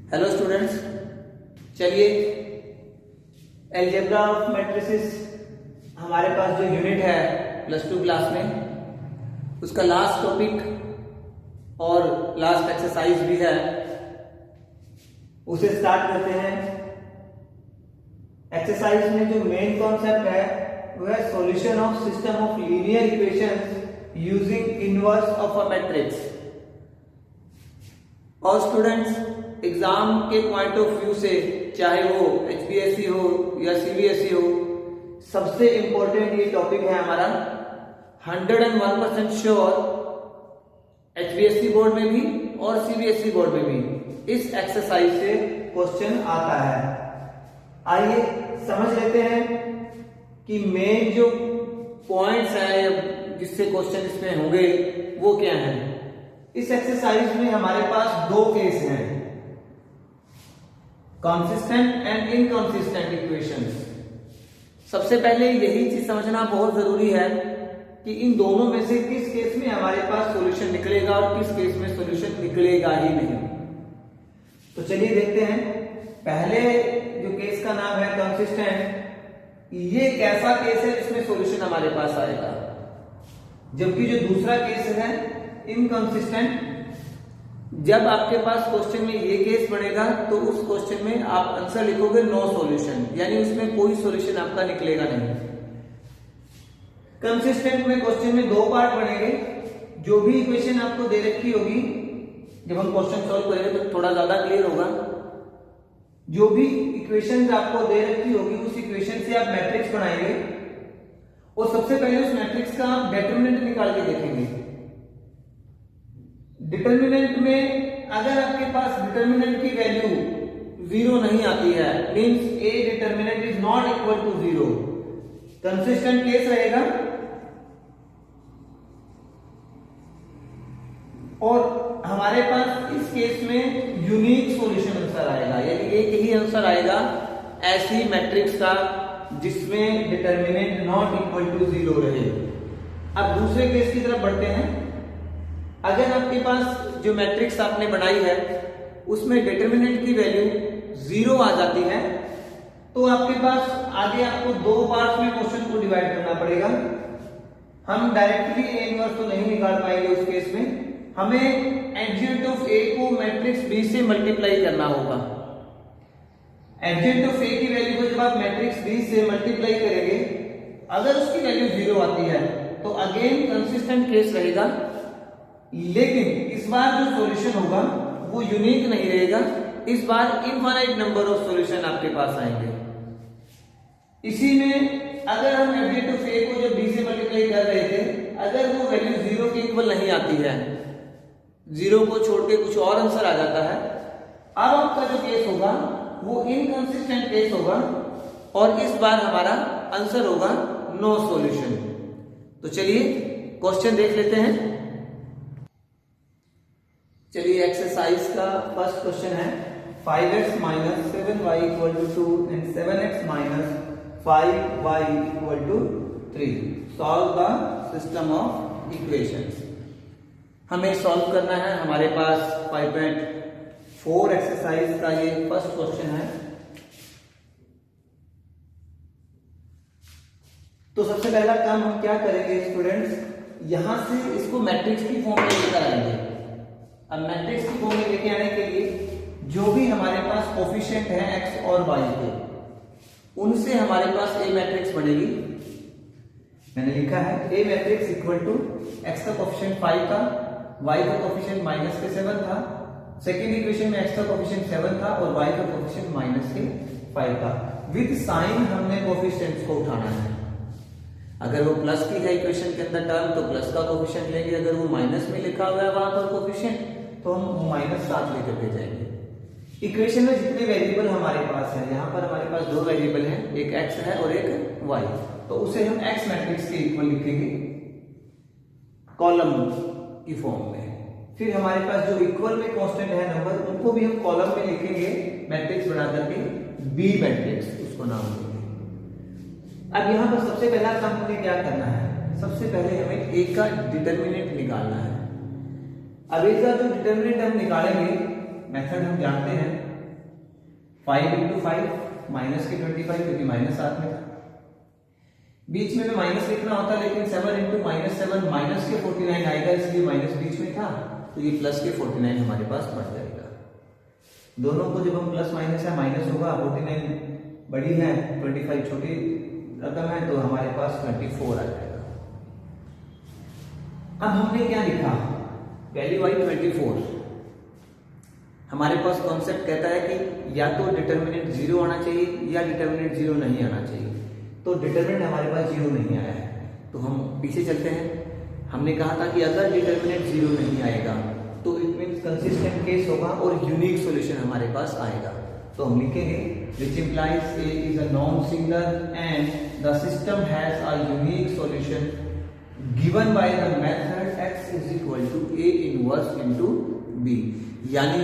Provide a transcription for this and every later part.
Hello students, चलिए algebra of matrices हमारे पास जो यूनिट है +2 क्लास में उसका लास्ट टॉपिक और लास्ट एक्सरसाइज भी है, उसे स्टार्ट करते हैं। एक्सरसाइज में जो मेन कॉन्सेप्ट है वो है solution of system of linear equations using inverse of a matrix. और स्टूडेंट्स एग्जाम के पॉइंट ऑफ व्यू से चाहे वो HPSC हो या CBSE हो, सबसे इंपॉर्टेंट ये टॉपिक है हमारा। 101% श्योर HPSC बोर्ड में भी और CBSE बोर्ड में भी इस एक्सरसाइज से क्वेश्चन आता है। आइए समझ लेते हैं कि मेन जो पॉइंट्स हैं जिससे क्वेश्चन इसमें होंगे वो क्या हैं। इस एक्सरसाइज में हमारे पास दो केस हैं, कंसिस्टेंट एंड इनकंसिस्टेंट इक्वेशंस। सबसे पहले यही चीज समझना बहुत जरूरी है कि इन दोनों में से किस केस में हमारे पास सॉल्यूशन निकलेगा और किस केस में सॉल्यूशन निकलेगा ही नहीं। तो चलिए देखते हैं। पहले जो केस का नाम है कंसिस्टेंट, ये एक ऐसा केस है जिसमें सॉल्यूशन हमारे पास आएगा, जबकि जो दूसरा केस है इनकंसिस्टेंट, जब आपके पास क्वेश्चन में ये केस बनेगा तो उस क्वेश्चन में आप आंसर लिखोगे नो सॉल्यूशन, यानी उसमें कोई सॉल्यूशन आपका निकलेगा नहीं। कंसिस्टेंट में क्वेश्चन में दो पार्ट बनेंगे। जो भी इक्वेशन आपको दे रखी होगी, जब हम क्वेश्चन सॉल्व करेंगे तो थोड़ा ज्यादा क्लियर होगा। जो भी इक्वेशन आपको दे रखी होगी उस इक्वेशन से आप मैट्रिक्स बनाएंगे और सबसे पहले उस मैट्रिक्स का आप डिटरमिनेंट निकाल के देखेंगे। डिटरमिनेंट में अगर आपके पास डिटरमिनेंट की वैल्यू 0 नहीं आती है, means a determinant is not equal to 0, consistent case रहेगा। और हमारे पास इस केस में यूनिक सॉल्यूशन आंसर आएगा, यानी एक ही आंसर आएगा ऐसी मैट्रिक्स का जिसमें डिटरमिनेंट नॉट इक्वल टू 0 रहे। अब दूसरे केस की तरफ बढ़ते हैं। अगर आपके पास जो मैट्रिक्स आपने बनाई है उसमें डिटरमिनेंट की वैल्यू 0 आ जाती है, तो आपके पास आगे आपको दो पार्ट्स में क्वेश्चन को डिवाइड करना पड़ेगा। हम डायरेक्टली ए इनवर्स तो नहीं निकाल पाएंगे उस केस में, हमें एडजेंट ऑफ ए को मैट्रिक्स बी से मल्टीप्लाई करना होगा। एडजेंट ऑफ ए की वैल्यू को जब आप मैट्रिक्स बी से मल्टीप्लाई करेंगे, अगर उसकी वैल्यू 0 आती है तो अगेन कंसिस्टेंट केस रहेगा, लेकिन इस बार जो सॉल्यूशन होगा वो यूनिक नहीं रहेगा। इस बार इनफाइनाइट नंबर ऑफ सॉल्यूशन आपके पास आएंगे। इसी में अगर हम एडजेंट ऑफ ए को जब बी से मल्टीप्लाई कर रहे थे, अगर वो वैल्यू 0 के इक्वल नहीं आती है, 0 को छोड़ के कुछ और आंसर आ जाता है, अब आपका जो केस होगा वो इनकंसिस्टेंट केस होगा और इस बार हमारा आंसर होगा नो सॉल्यूशन। तो चलिए क्वेश्चन देख लेते हैं। चलिए एक्सरसाइज का फर्स्ट क्वेश्चन है 5x - 7y = 2 and 7x - 5y = 3 solve the system of equations. हमें सॉल्व करना है। हमारे पास 5.4 एक्सरसाइज का ये फर्स्ट क्वेश्चन है। तो सबसे पहला काम हम क्या करेंगे स्टूडेंट्स, यहां से इसको मैट्रिक्स की फॉर्म में लेकर आएंगे। अब मैट्रिक्स की फॉर्म में लेके आने के लिए जो भी हमारे पास कोफिशिएंट है x और y के, उनसे हमारे पास ए मैट्रिक्स बनेगी। मैंने लिखा है ए मैट्रिक्स इक्वल टू x का कोफिशिएंट 5 था, y का कोफिशिएंट -7 था, सेकेंड इक्वेशन में x का कोफिशिएंट 7 था और y का कोफिशिएंट -5 था। विद साइन हमने कोफिशिएंट्स को उठाना है। अगर वो प्लस की है इक्वेशन के अंदर टर्म तो प्लस का कोफिशिएंट लेंगे, अगर वो माइनस में लिखा हुआ है वहां पर कोफिशिएंट तो हम -7 लेकर के जाएंगे। इक्वेशन में जितने वेरिएबल हमारे पास है, यहाँ पर हमारे पास दो वेरिएबल हैं, एक x है और एक y, तो उसे हम x मैट्रिक्स के इक्वल लिखेंगे कॉलम की फॉर्म में। फिर हमारे पास जो इक्वल में कांस्टेंट है नंबर, उनको भी हम कॉलम में लिखेंगे मैट्रिक्स बना करके, बी मैट्रिक्स उसको नाम देंगे। अब यहाँ पर सबसे पहला काम हमें क्या करना है, सबसे पहले हमें ए का डिटरमिनेंट निकालना है। अब ए का जो डिटरमिनेंट हम निकालेंगे, मेथड हम जानते हैं, 5 इंटू 5 माइनस के 25 क्योंकि माइनस साथ में था, बीच में माइनस लिखना होता लेकिन 7 इंटू माइनस 7 माइनस के 49 आएगा, इसलिए माइनस बीच में था तो ये प्लस के 49 हमारे पास बढ़ जाएगा। दोनों को जब हम प्लस माइनस है माइनस होगा, 49 बड़ी है 25 छोटी रकम है, तो हमारे पास 24 आ जाएगा। अब हमने क्या लिखा, वैल्यू आई 24। हमारे पास कॉन्सेप्ट कहता है कि या तो डिटर्मिनेंट 0 आना चाहिए या डिटर्मिनेंट 0 नहीं आना चाहिए, तो डिटर्मिनेंट हमारे पास 0 नहीं आया है, तो हम पीछे चलते हैं। हमने कहा था कि अगर डिटर्मिनेंट 0 नहीं आएगा तो इट मींस कंसिस्टेंट केस होगा और यूनिक सॉल्यूशन हमारे पास आएगा। तो हम लिखेंगे which implies a is a non singular and the system has a unique solution given by the method x is equal to a inverse into b। यानी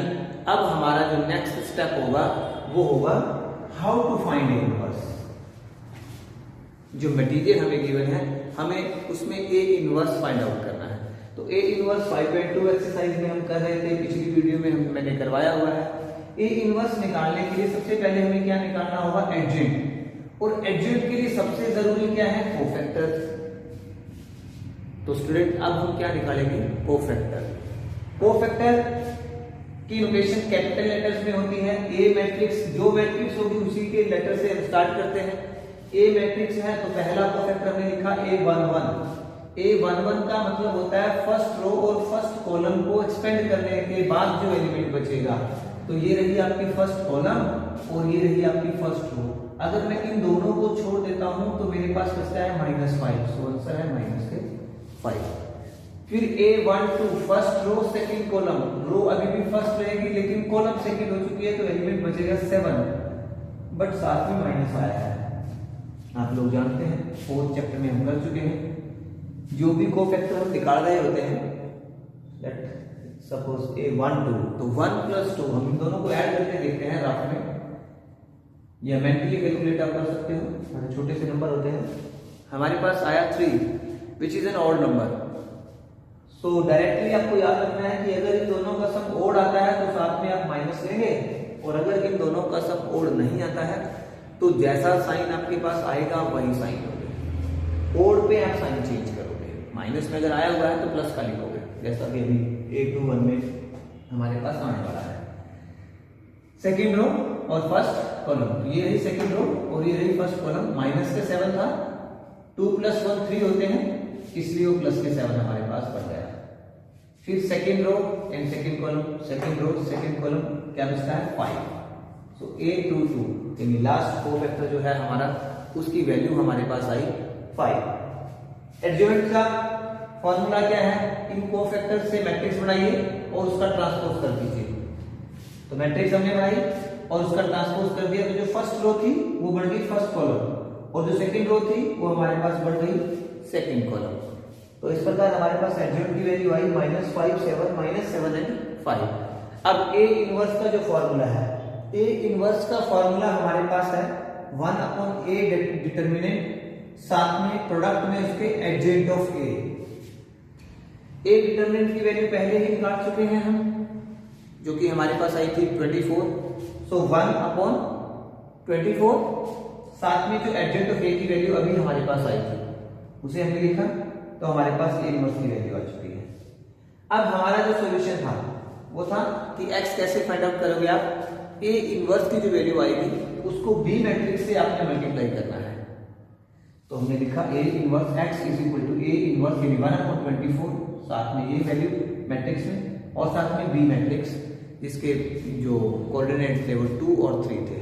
अब हमारा जो नेक्स्ट स्टेप होगा वो होगा how to find a inverse. जो material हमें given है हमें उसमें ए इनवर्स फाइंड आउट करना है। तो ए इनवर्स 5.2 एक्सरसाइज में हम कर रहे थे, पिछली वीडियो में मैंने करवाया हुआ है। ए इनवर्स निकालने के लिए सबसे पहले हमें क्या निकालना होगा, एडजेंट, और एडजेंट के लिए सबसे जरूरी क्या है, कोफैक्टर। तो स्टूडेंट अब हम क्या निकालेंगे, कोफैक्टर। कोफैक्टर की नोटेशन कैपिटल लेटर्स में होती है। ए मैट्रिक्स, जो मैट्रिक्स होगी उसी के लेटर से हम स्टार्ट करते हैं। ए मैट्रिक्स है तो पहला कोफैक्टर हमने लिखा A11। A11 का मतलब होता है फर्स्ट रो और फर्स्ट कॉलम को एक्सपेंड करने के बाद जो एलिमेंट बचेगा। तो ये रही आपकी फर्स्ट कॉलम और ये रही आपकी फर्स्ट रो। अगर मैं इन दोनों को छोड़ देता हूं तो मेरे पास बचता है -5, सो आंसर है -5। फिर A12 first row second column, row अभी भी फर्स्ट रहेगी लेकिन कॉलम सेकंड हो चुकी है तो एलिमेंट बचेगा 7, बट साथ में माइनस आया है। आप लोग जानते हैं 4th चैप्टर में हम कर चुके हैं, जो भी कोफैक्टर हम निकाल रहे होते हैं, लेट सपोज A12 तो 1 + 2 हम इन दोनों को ऐड करके देखते हैं राफ में, या मेंटली कैलकुलेट आप कर सकते हो, छोटे से नंबर होते हैं। हमारे पास आया 3 which is an odd number. So directly आपको याद रखना है कि अगर इन दोनों का सम ओड आता है तो साथ में आप माइनस लेंगे, और अगर इन दोनों का सम ओड नहीं आता है तो जैसा साइन आपके पास आएगा वही साइन होगा। ओड पे आप साइन चेंज करोगे, माइनस में अगर आया हुआ है तो प्लस का लिखोगे, जैसा कि अभी 8 to 1 में हमारे पास आने वाला है। सेकेंड रो और फर्स्ट कॉलम, ये रही सेकेंड रो और ये रही फर्स्ट कॉलम। माइनस के 7 था, 2 + 1 3 होते हैं, इसलिए वो प्लस के 7 हमारे पास बढ़ गया। फिर second row and second column, second row second column, क्या बचता है 5। सो A22 यानी लास्ट कोफैक्टर जो है हमारा, उसकी वैल्यू हमारे पास आई 5। एडजॉइंट का फॉर्मूला क्या है, इन कोफैक्टर से मैट्रिक्स बनाइए और उसका ट्रांसपोज कर दीजिए। तो मैट्रिक्स हमने बनाई और उसका ट्रांसपोज कर दिया, तो जो फर्स्ट रो थी वो बन गई फर्स्ट कॉलम और जो सेकेंड रो थी वो हमारे पास बढ़ गई सेकेंड कॉलम। तो इस प्रकार हमारे पास एडजॉइंट की वैल्यू आई -5 7 एंड 5। अब ए इनवर्स का जो फॉर्मूला है, ए इनवर्स का फॉर्मूला हमारे पास है 1/a डिटर्मिनेंट, साथ में प्रोडक्ट में उसके एडजेंट ऑफ ए। ए डिटर्मिनेंट की वैल्यू पहले ही निकाल चुके हैं हम, जो कि हमारे पास आई थी 24। सो 1/24, साथ में जो एडजेंट ऑफ ए की वैल्यू अभी हमारे पास आई थी उसे हमने लिखा, तो हमारे पास ए इनवर्स की वैल्यू आ चुकी है। अब हमारा जो सॉल्यूशन था वो था कि x कैसे फाइंड आउट करोगे आप, ए इनवर्स की जो वैल्यू आएगी उसको बी मैट्रिक्स से आपने मल्टीप्लाई करना है। तो हमने लिखा a inverse x is equal to a inverse 1/24, साथ में ये वैल्यू मैट्रिक्स में और साथ में बी मैट्रिक्स जिसके जो कोऑर्डिनेट थे वो 2 और 3 थे।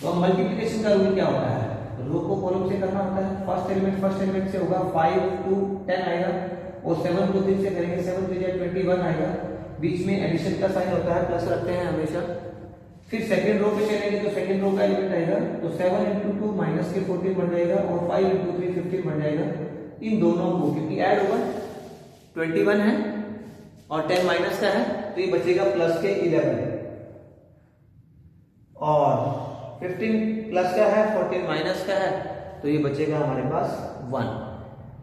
तो मल्टीप्लिकेशन का रूल क्या होता है, रो को कॉलम से करना होता है। फर्स्ट एलिमेंट से होगा 5 to 10 आएगा और 7 को 3 से करेंगे, 7 3 21 आएगा। बीच में एडिशन का साइन होता है, प्लस रखते हैं हमेशा। फिर सेकंड रो पे चलेंगे तो सेकंड रो का एलिमेंट आएगा, तो 7 × 2 माइनस के 14 बन जाएगा और 5 × 3 15 बन जाएगा। इन दोनों को क्योंकि ऐड होगा 21 है और 10 माइनस का है तो ये बचेगा प्लस के 11, और 15 प्लस का है 14 माइनस का है तो ये बचेगा हमारे पास 1।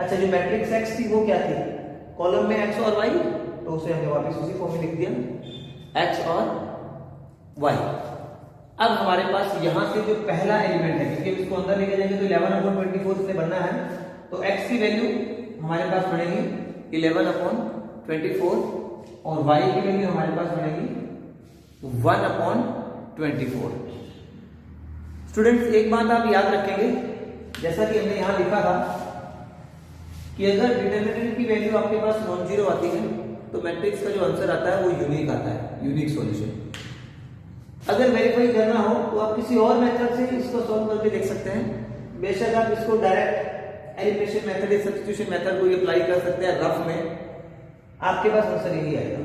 अच्छा, जो मैट्रिक्स x थी वो क्या थी, कॉलम में x और y, तो उसे हमने वापस उसी फॉर्म में लिख दिया x और y। अब हमारे पास यहां से जो पहला एलिमेंट है, क्योंकि इसको अंदर लेके जाएंगे तो 11/24 से बनना है, तो x की वैल्यू हमारे पास बनेगी 11/24 और y की वैल्यू हमारे पास बनेगी 1/24। स्टूडेंट्स एक बात आप याद रखेंगे, जैसा कि हमने यहां लिखा था कि अगर डिटरमिनेंट की वैल्यू आपके पास नॉन जीरो आती है तो मैट्रिक्स का जो आंसर आता है वो यूनिक आता है, यूनिक सॉल्यूशन। अगर वेरीफाई करना हो तो आप किसी और मेथड से इसको सॉल्व करके देख सकते हैं। बेशक आप इसको डायरेक्ट एलिमिनेशन मेथड या सब्स्टिट्यूशन मेथड को अप्लाई कर सकते हैं रफ में, आपके पास आंसर यही आएगा।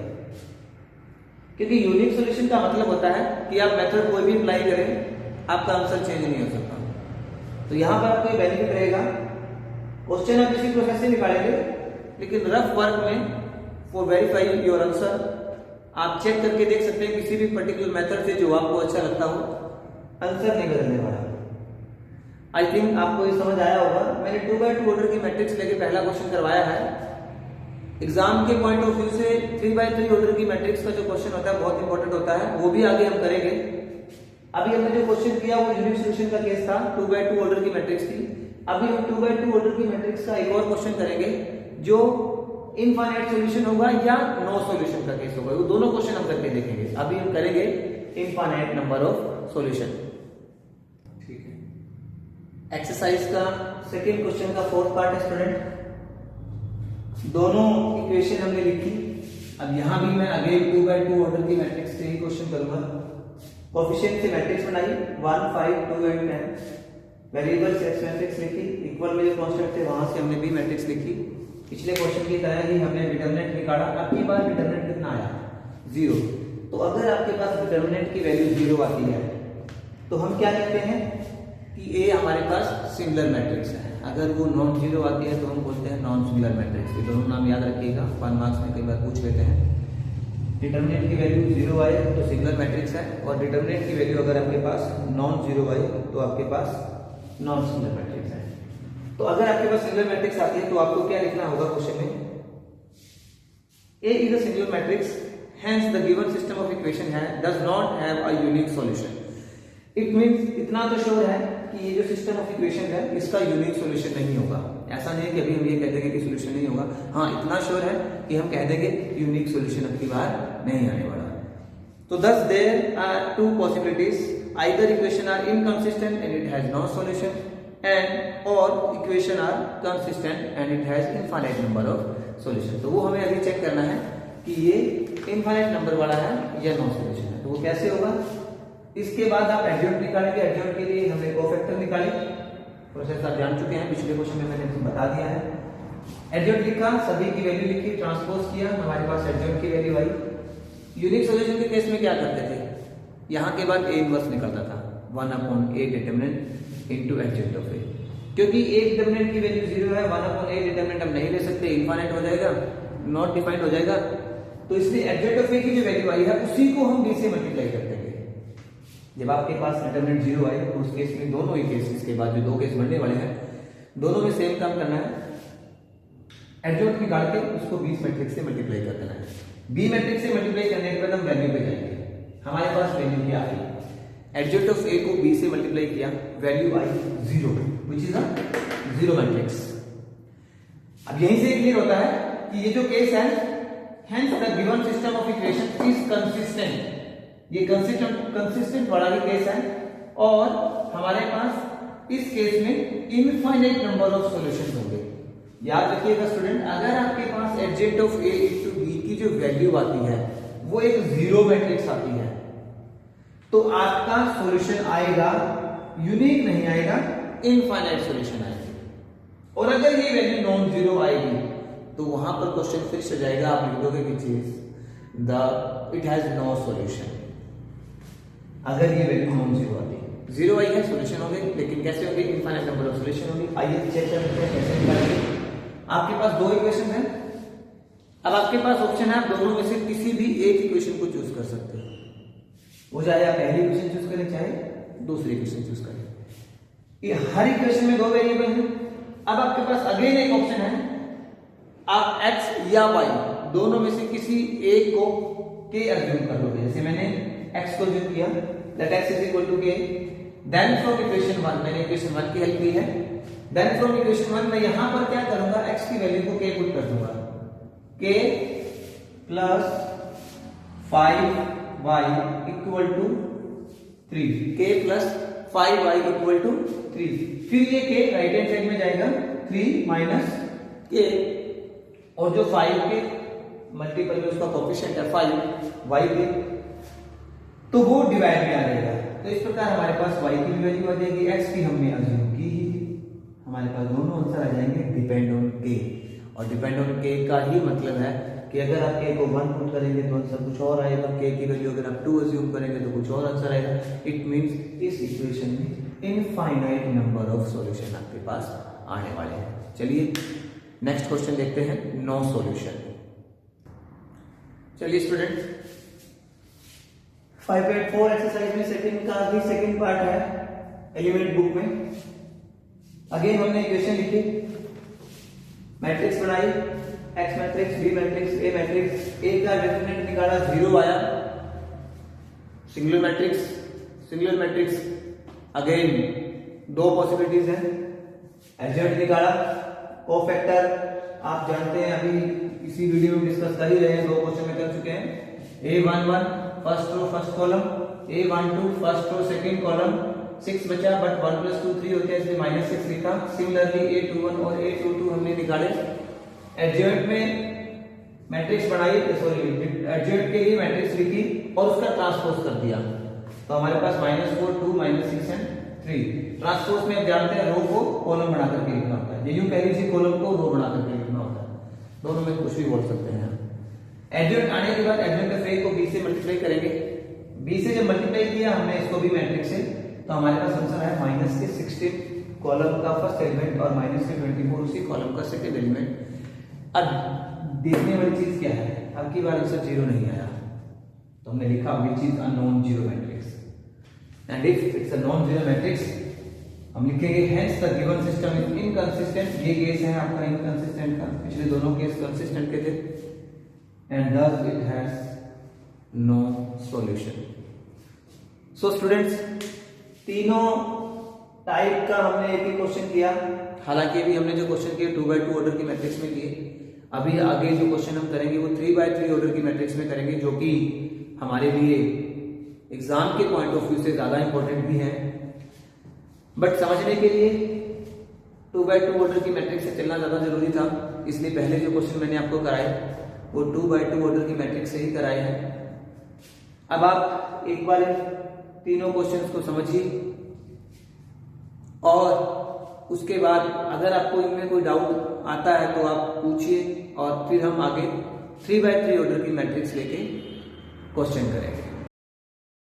क्योंकि यूनिक सॉल्यूशन का मतलब होता है कि आप मेथड कोई भी अप्लाई करें, आपका आंसर चेंज नहीं हो सकता। तो यहां पर आपको बेनिफिट रहेगा, क्वेश्चन आप इसी प्रोसेस से निकालेंगे, लेकिन रफ वर्क में फॉर वेरीफाई योर आंसर आप चेक करके देख सकते हैं किसी भी पर्टिकुलर मेथड से जो आपको अच्छा लगता हो, आंसर नहीं बदलने वाला। आई थिंक आपको ये समझ आया होगा। मैंने 2x2 ऑर्डर की मैट्रिक्स लेके पहला क्वेश्चन करवाया है। एग्जाम के पॉइंट ऑफ व्यू से 3x3 ऑर्डर की मैट्रिक्स का जो क्वेश्चन होता है बहुत इंपॉर्टेंट होता है, वो भी आगे हम करेंगे। अभी हमने जो क्वेश्चन किया वो यूनिक सॉल्यूशन का केस था, 2x2 ऑर्डर की मैट्रिक्स थी। अभी हम 2x2 ऑर्डर की मैट्रिक्स का एक और क्वेश्चन करेंगे जो इनफाइनाइट सॉल्यूशन होगा या नो सॉल्यूशन का केस होगा, वो दोनों क्वेश्चन हम करके देखेंगे। अभी हम करेंगे इनफाइनाइट नंबर ऑफ सॉल्यूशन। ठीक है, एक्सरसाइज का सेकंड क्वेश्चन का फोर्थ पार्ट है स्टूडेंट। दोनों इक्वेशन हमने लिखी। अब यहां भी मैं अगेन 2x2 ऑर्डर की मैट्रिक्स से ही क्वेश्चन करूंगा। कोएफिशिएंट से मैट्रिक्स बनाई 1 5 2 8 10, वेरिएबल से एक्स मैट्रिक्स लिखी, इक्वल में जो कांस्टेंट थे वहां से हमने बी मैट्रिक्स लिखी। पिछले क्वेश्चन की तरह ही हमने डिटरमिनेंट निकाला। अब की बार डिटरमिनेंट कितना आया? 0। तो अगर आपके पास डिटरमिनेंट की वैल्यू 0 आती है तो हम क्या कहते हैं कि ए हमारे पास सिंगुलर मैट्रिक्स है। अगर वो नॉन जीरो आती है तो हम बोलते हैं नॉन सिंगुलर मैट्रिक्स। ये दोनों नाम याद रखिएगा, 1 मार्क्स में कई बार पूछ लेते हैं। डिटरमिनेंट की वैल्यू 0 आए तो सिंगुलर मैट्रिक्स है, और डिटरमिनेंट की वैल्यू अगर आपके पास नॉन जीरो आए तो आपके पास नॉन सिंगुलर मैट्रिक्स है। तो अगर आपके पास सिंगुलर मैट्रिक्स आती है तो आपको क्या लिखना होगा क्वेश्चन में? A is a singular matrix, hence the given system of equation does not have a unique solution. It means इतना तो श्योर है कि ये जो सिस्टम ऑफ इक्वेशन है इसका यूनिक सॉल्यूशन नहीं होगा। ऐसा नहीं है कि अभी हम ये कह देंगे कि सॉल्यूशन नहीं होगा। हाँ, इतना श्योर है कि हम कह देंगे यूनिक सॉल्यूशन अब की बार नहीं आने वाला। तो thus there are two possibilities, either equation are inconsistent and it has no solution, and or equation are consistent and it has infinite number of solution। तो वो हमें अभी चेक करना है कि ये इनफाइनाइट नंबर वाला है या नो सॉल्यूशन है। तो वो कैसे होगा? इसके बाद आप एडजॉइंट निकालेंगे। एडजॉइंट के लिए हमने कोफैक्टर निकाले, प्रोसेस आप जान चुके हैं, पिछले क्वेश्चन में मैंने आपको बता दिया है। एडजॉइंट लिखा, सभी की वैल्यू लिखी, ट्रांसपोज किया, हमारे पास एडजॉइंट की वैल्यू आई। यूनिक सॉल्यूशन के केस में क्या करते थे? यहां के बाद ए इनवर्स निकलता था, 1/a determinant into adjoint of a. क्योंकि ए डिटरमिनेंट की वैल्यू 0 है, 1/a डिटरमिनेंट हम नहीं ले सकते, इनफाइनाइट हो जाएगा, नॉट डिफाइंड हो जाएगा। तो इसलिए एडजॉइंट ऑफ ए की जो वैल्यू आई है उसी को हम b से मल्टीप्लाई कर देंगे। जब आपके पास डिटरमिनेंट 0 आए तो उस केस में दोनों ही केसेस के बाद जो दो केस बनने वाले हैं दोनों में सेम काम करना है। एडजॉइंट निकाल के उसको b मैट्रिक्स से मल्टीप्लाई कर देना है। b मैट्रिक्स से मल्टीप्लाई करने के बाद हम वैल्यू पे जाएंगे। हमारे पास वैल्यू क्या आई? एडजॉइंट ऑफ ए को b से मल्टीप्लाई किया, value I 0, which is a zero matrix. अब यहीं से क्लियर होता है कि ये जो केस है, hence the given system of equation is consistent। ये कंसिस्टेंट वाला ही केस है, और हमारे पास इस केस में इनफाइनाइट नंबर ऑफ सॉल्यूशंस होंगे। याद रखिएगा स्टूडेंट, अगर आपके पास adjoint of a into b की जो वैल्यू आती है वो एक जीरो मैट्रिक्स आती है, तो आपका सॉल्यूशन आएगा यूनिक नहीं आएगा, इनफाइनाइट सॉल्यूशन आएगा। और अगर ये वैल्यू नॉन जीरो आएगी तो वहां पर क्वेश्चन फिर से जाएगा, आप लिख दोगे कि चीज इट हैज नो सॉल्यूशन। अगर ये वैल्यू नॉन जीरो आती है, 0 आई है, सॉल्यूशन होगी, लेकिन कैसे होगी? इनफाइनाइट नंबर ऑफ सॉल्यूशन होगी। आइए चेक करते हैं कैसे निकालेंगे। आपके पास दो इक्वेशन है, अब आपके पास ऑप्शन है, आप दोनों में से किसी भी एक इक्वेशन को चूज कर सकते हो। वो चाहे आप पहली इक्वेशन चूज करें चाहे दूसरी इक्वेशन चूज करें। ये हर इक्वेशन में दो वेरिएबल हैं। अब आपके पास अगेन एक ऑप्शन है, आप x या y दोनों में से किसी एक को के अज्यूम कर लोगे। जैसे मैंने x को अज्यूम किया, that x is equal to k। Then from equation 1, मैंने इक्वेशन 1 की हेल्प ली है। देन फ्रॉम इक्वेशन 1 मैं यहां पर क्या करूंगा, x की वैल्यू को k पुट कर दूंगा, k plus 5y equal to 3, k plus 5y equal to 3। फिर ये k राइट हैंड साइड में जाएगा, 3 माइनस k, और जो 5 के मल्टीपल में उसका कोएफिशिएंट है 5 y के, तो वो डिवाइड में आ जाएगा। तो इस प्रकार हमारे पास y की भी वैल्यू आ जाएगी, x की हमने अज्यूम की ही, हमारे पास दोनों आंसर आ जाएंगे डिपेंड ऑन k। और डिपेंड ऑन k का ही मतलब है कि अगर आप k को 1 पुट करेंगे तो आंसर कुछ और आएगा, k की वैल्यू अगर आप 2 अज्यूम करेंगे तो कुछ और आंसर आएगा। इट मींस इस इक्वेशन में इनफाइनाइट नंबर ऑफ सॉल्यूशन आपके पास आने वाले हैं। चलिए नेक्स्ट क्वेश्चन देखते हैं, नो सॉल्यूशन। चलिए स्टूडेंट 5.4 एक्सरसाइज में सेकंड का भी सेकंड पार्ट है एलिमेंट बुक में। अगेन हमने इक्वेशन लिखी, मैट्रिक्स बनाई, एक्स मैट्रिक्स, बी मैट्रिक्स, ए मैट्रिक्स, ए का डिटरमिनेंट निकाला 0 आया, सिंगुलर मैट्रिक्स अगेन 2 पॉसिबिलिटीज हैं, एडजॉइंट निकाला, कोफैक्टर आप जानते हैं, अभी इसी वीडियो में डिस्कस कर ही रहे हैं, 2 क्वेश्चन में कर चुके हैं। A11 first row first column, A12 first row second column, 6 बचा बट 1 + 2 3 होते हैं इसलिए -6 लिखा। सिमिलरली A21 और A22 हमने निकाले। एडजॉइंट में मैट्रिक्स बनाई, सॉरी एडजॉइंट के ही मैट्रिक्स लिखी और उसका ट्रांसपोज कर दिया, तो हमारे पास -4 2 -6 एंड 3। ट्रांसपोज में आप जानते हैं रो को कॉलम बना करके लिखना होता है, ये यूं कह लीजिए कॉलम को रो बना करके लिखना होता है, दोनों में कुछ भी बोल सकते हैं। एडजॉइंट आने के बाद एडजॉइंट ऑफ ए को b से मल्टीप्लाई करेंगे, b से जब मल्टीप्लाई किया हमने इसको भी मैट्रिक्स से, तो हमारे पास आंसर है -16 कॉलम का फर्स्ट एलिमेंट और -24 उसी कॉलम का सेकंड एलिमेंट। अब देखने वाली चीज क्या है, अब की बार आंसर 0 नहीं आया, तो हमने लिखा which is a non zero matrix, and if it's a non zero matrix हम लिखेंगे hence the given system is inconsistent. ये केस है आपका इनकंसिस्टेंट का, पिछले दोनों केस कंसिस्टेंट के थे, and thus it has no solution. So students, तीनों टाइप का हमने एक ही क्वेश्चन किया, हालांकि अभी हमने जो क्वेश्चन किए 2x2 ऑर्डर की मैट्रिक्स में किए, अभी आगे जो क्वेश्चन हम करेंगे वो 3x3 ऑर्डर की मैट्रिक्स में करेंगे, जो कि हमारे लिए एग्जाम के पॉइंट ऑफ व्यू से ज्यादा इंपॉर्टेंट भी है, बट समझने के लिए 2x2 ऑर्डर की मैट्रिक्स से चलना ज्यादा जरूरी था, इसलिए पहले जो क्वेश्चन मैंने आपको कराए वो 2x2 ऑर्डर की मैट्रिक्स से ही कराए हैं। अब आप एक बार इन तीनों क्वेश्चंस को समझिए और उसके बाद अगर आपको इनमें कोई डाउट आता है तो आप पूछिए, और फिर हम आगे 3x3 ऑर्डर की मैट्रिक्स लेके क्वेश्चन करेंगे।